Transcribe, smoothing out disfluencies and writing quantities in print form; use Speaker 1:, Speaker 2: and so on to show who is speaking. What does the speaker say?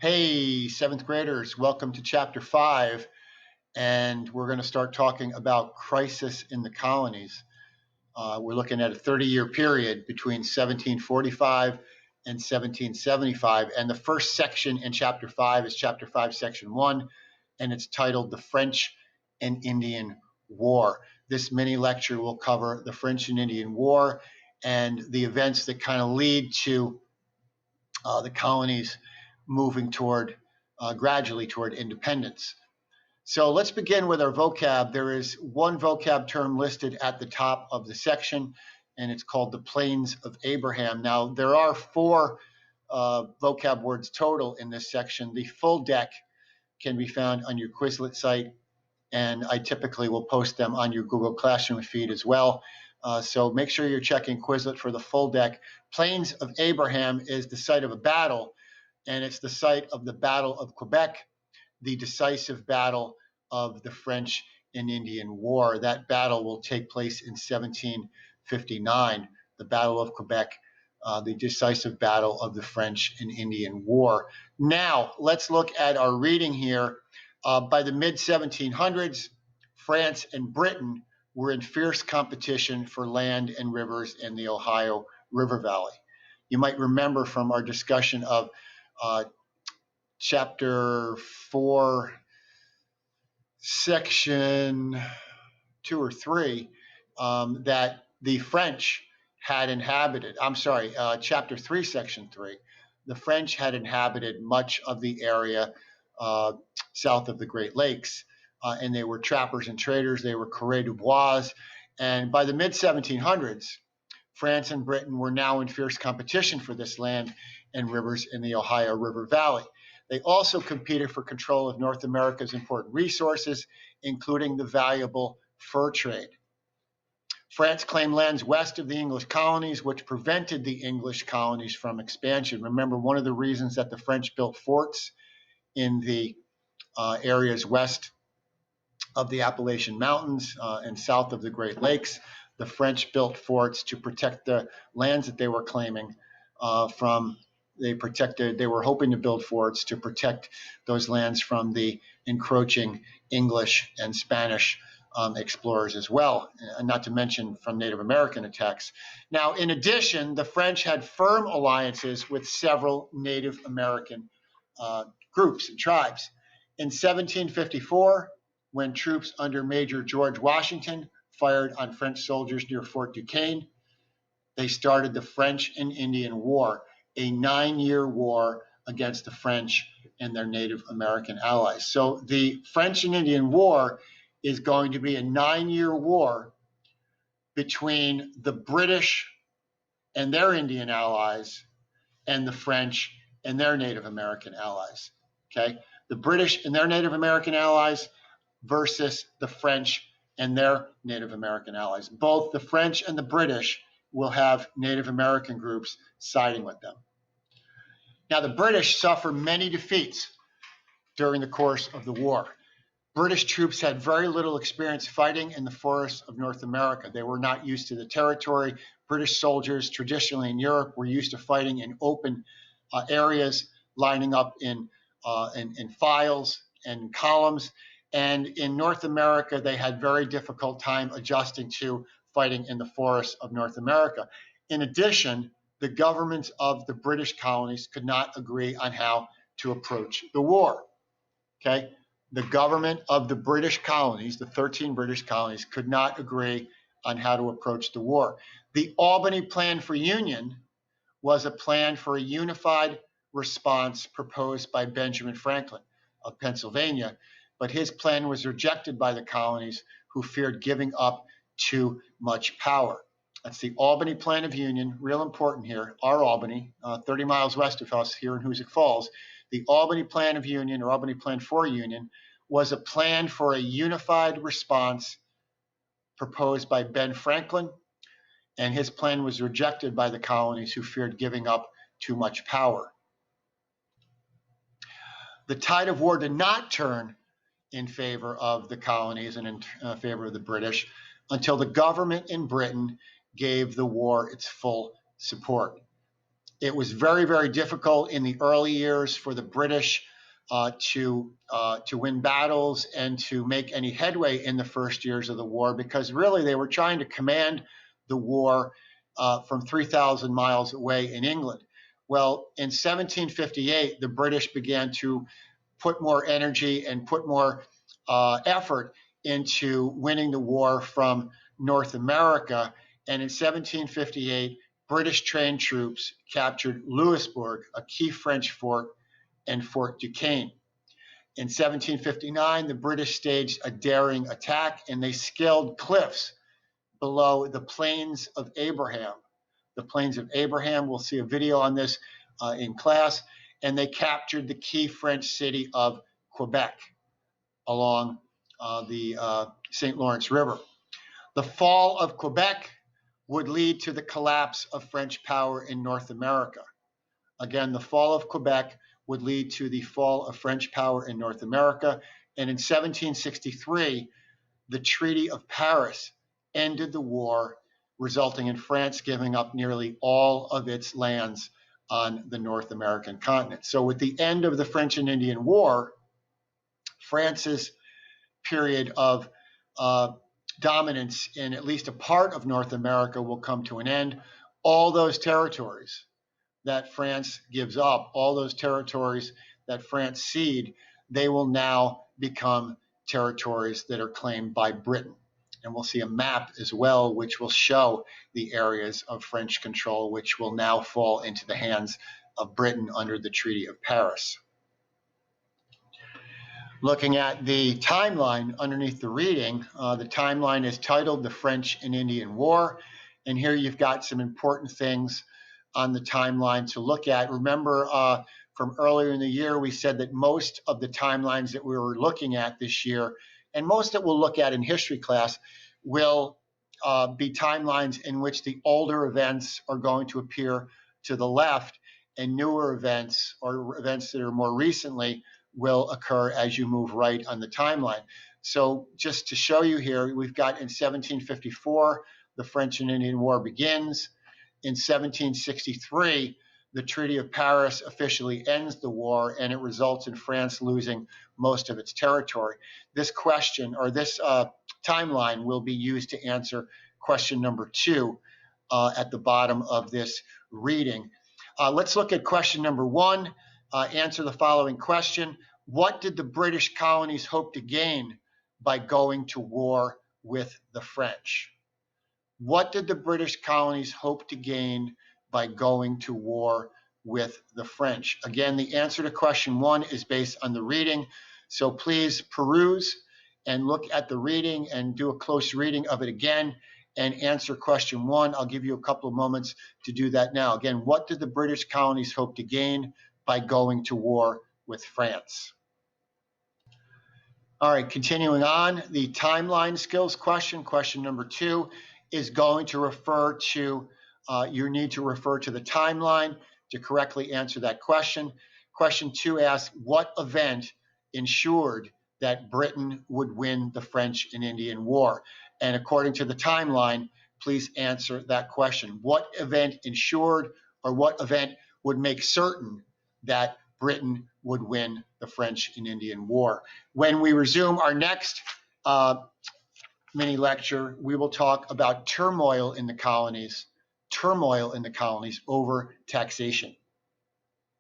Speaker 1: Hey, seventh graders, welcome to chapter 5. And we're going to start talking about crisis in the colonies. We're looking at a 30-year period between 1745 and 1775. And the first section in chapter 5 is chapter 5, section 1, and it's titled The French and Indian War. This mini lecture will cover the French and Indian War and the events that kind of lead to the colonies moving gradually toward independence. So let's begin with our vocab. There is one vocab term listed at the top of the section, and it's called the Plains of Abraham. Now, there are four vocab words total in this section. The full deck can be found on your Quizlet site, and I typically will post them on your Google Classroom feed as well. So make sure you're checking Quizlet for the full deck. Plains of Abraham is the site of a battle, and it's the site of the Battle of Quebec, the decisive battle of the French and Indian War. That battle will take place in 1759, the Battle of Quebec, the decisive battle of the French and Indian War. Now, let's look at our reading here. By the mid-1700s, France and Britain were in fierce competition for land and rivers in the Ohio River Valley. You might remember from our discussion of chapter 4, section 2 or 3, that the French had inhabited, chapter 3, section 3, the French had inhabited much of the area south of the Great Lakes, and they were trappers and traders. They were coureurs de bois, and by the mid-1700s, France and Britain were now in fierce competition for this land and rivers in the Ohio River Valley. They also competed for control of North America's important resources, including the valuable fur trade. France claimed lands west of the English colonies, which prevented the English colonies from expansion. Remember, one of the reasons that the French built forts in the areas west of the Appalachian Mountains and south of the Great Lakes, the French built forts to protect the lands that they were claiming from. They were hoping to build forts to protect those lands from the encroaching English and Spanish explorers as well, and not to mention from Native American attacks. Now, in addition, the French had firm alliances with several Native American groups and tribes. In 1754, when troops under Major George Washington fired on French soldiers near Fort Duquesne, they started the French and Indian War, a 9-year war against the French and their Native American allies. So the French and Indian War is going to be a 9-year war between the British and their Indian allies and the French and their Native American allies. Okay? The British and their Native American allies versus the French and their Native American allies. Both the French and the British will have Native American groups siding with them. Now, the British suffered many defeats during the course of the war. British troops had very little experience fighting in the forests of North America. They were not used to the territory. British soldiers, traditionally in Europe, were used to fighting in open areas, lining up in files and columns. And in North America, they had very difficult time adjusting to fighting in the forests of North America. In addition, the governments of the British colonies could not agree on how to approach the war. Okay? The government of the British colonies, the 13 British colonies, could not agree on how to approach the war. The Albany Plan for Union was a plan for a unified response proposed by Benjamin Franklin of Pennsylvania, but his plan was rejected by the colonies, who feared giving up too much power. That's the Albany Plan of Union, real important here, our Albany, 30 miles west of us here in Hoosick Falls. The Albany Plan of Union, or Albany Plan for Union, was a plan for a unified response proposed by Ben Franklin, and his plan was rejected by the colonies, who feared giving up too much power. The tide of war did not turn in favor of the colonies and in favor of the British until the government in Britain gave the war its full support. It was very, very difficult in the early years for the British to win battles and to make any headway in the first years of the war, because really they were trying to command the war from 3,000 miles away in England. Well, in 1758, the British began to put more energy and put more effort into winning the war from North America. And in 1758, British trained troops captured Louisbourg, a key French fort, and Fort Duquesne. In 1759, the British staged a daring attack, and they scaled cliffs below the Plains of Abraham. The Plains of Abraham, we'll see a video on this in class, and they captured the key French city of Quebec along the St. Lawrence River. The fall of Quebec would lead to the collapse of French power in North America. Again, the fall of Quebec would lead to the fall of French power in North America. And in 1763, the Treaty of Paris ended the war, resulting in France giving up nearly all of its lands on the North American continent. So with the end of the French and Indian War, France's period of dominance in at least a part of North America will come to an end. All those territories that France gives up, all those territories that France cede, they will now become territories that are claimed by Britain. And we'll see a map as well, which will show the areas of French control, which will now fall into the hands of Britain under the Treaty of Paris. Looking at the timeline underneath the reading, the timeline is titled The French and Indian War. And here you've got some important things on the timeline to look at. Remember, from earlier in the year, we said that most of the timelines that we were looking at this year, and most that we'll look at in history class, will be timelines in which the older events are going to appear to the left, and newer events, or events that are more recently, will occur as you move right on the timeline. So just to show you here, we've got in 1754, the French and Indian War begins. In 1763, the Treaty of Paris officially ends the war, and it results in France losing most of its territory. This question, or this timeline, will be used to answer question number 2 at the bottom of this reading. Let's look at question number 1. Answer the following question. What did the British colonies hope to gain by going to war with the French? What did the British colonies hope to gain by going to war with the French? Again, the answer to question 1 is based on the reading. So please peruse and look at the reading and do a close reading of it again and answer question 1. I'll give you a couple of moments to do that now. Again, what did the British colonies hope to gain by going to war with France? All right, continuing on, the timeline skills question, question number 2, is going to refer to, you need to refer to the timeline to correctly answer that question. Question 2 asks, what event ensured that Britain would win the French and Indian War? And according to the timeline, please answer that question. What event ensured, or what event would make certain that Britain would win the French and Indian War? When we resume our next mini lecture, we will talk about turmoil in the colonies over taxation.